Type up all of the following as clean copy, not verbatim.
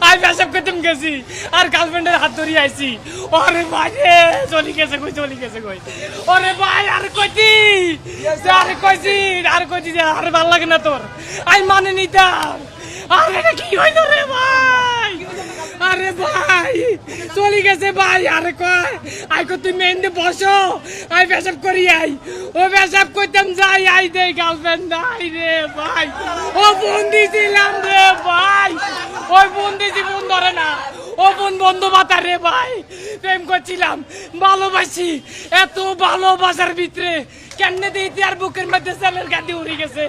I পেশাব করতে গেছি আর গার্লফ্রেন্ডের হাত ধরে আইছি। ওরে ভাই রে চলে গেছে কই। ওরে ভাই আর কইছি যে আর ভাল লাগে না তোর, আই মানে নিতাম। আরে এটা কি হইল রে ভাই? আরে ভাই চলে গেছে ভাই। আরে কয় আই কো তুই মেন্দে বসো, আই পেশাব করি আই। ও পেশাব করতাম যাই, আই দে গার্লফ্রেন্ড নাই রে ভাই। ও ফোন দিছিলাম রে ভাই, ওই ফোন দিছি ফোন ধরে না। ও ফোন বন্ধ বাতা রে ভাই। প্রেম করছিলাম, ভালোবাসি, এত ভালোবাসার ভিতরে কেমনে দিতে আর বুকের মধ্যে চালের গাদি উড়ে গেছে।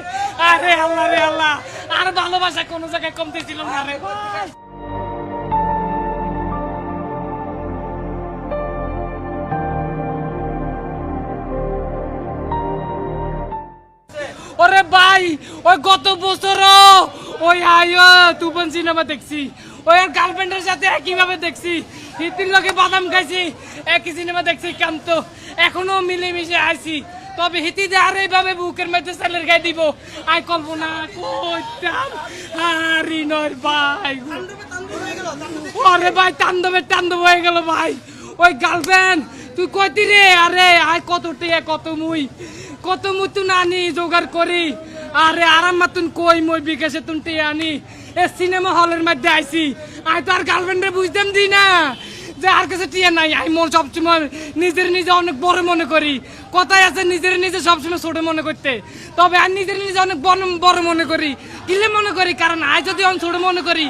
আরে আল্লাহ রে আল্লাহ, আর ভালোবাসা কোনো জায়গায় কমতে ছিল না রে ভাই। ওরে ভাই ওই গত বছর ওই আয়ো তুফান সিনেমা দেখছি, ওই গার্লফ্রেন্ডের সাথে একইভাবে দেখছি, হিতির লোকে বাদাম খাইছি, একই সিনেমা দেখছি কান্ত, এখনো মিলেমিশে আইছি। তবে হিতি যে আর এইভাবে বুকের মধ্যে সেলের গায়ে দিব আই কল্পনা করতাম হারি নয় ভাই। ওরে ভাই তাণ্ডব হয়ে গেল ভাই। ওই গার্লফ্রেন্ড তুই কইতি রে? আরে আই কত মুই তো নানি জোগাড় করি। আরে আরাম মাতুন কই মই বিকাশে তুনতে আনি এ সিনেমা হলের মধ্যে আইছি। আই তো আর গার্লফ্রেন্ডে বুঝতাম দি না যে আর কাছে টিয়া নাই। আমি মোর সবসময় নিজে অনেক বড় মনে করি। কথায় আছে নিজে সবসময় ছোট মনে করতে, তবে আর নিজে অনেক বড় মনে করি। কিলে মনে করি কারণ আই যদি অনেক ছোট মনে করি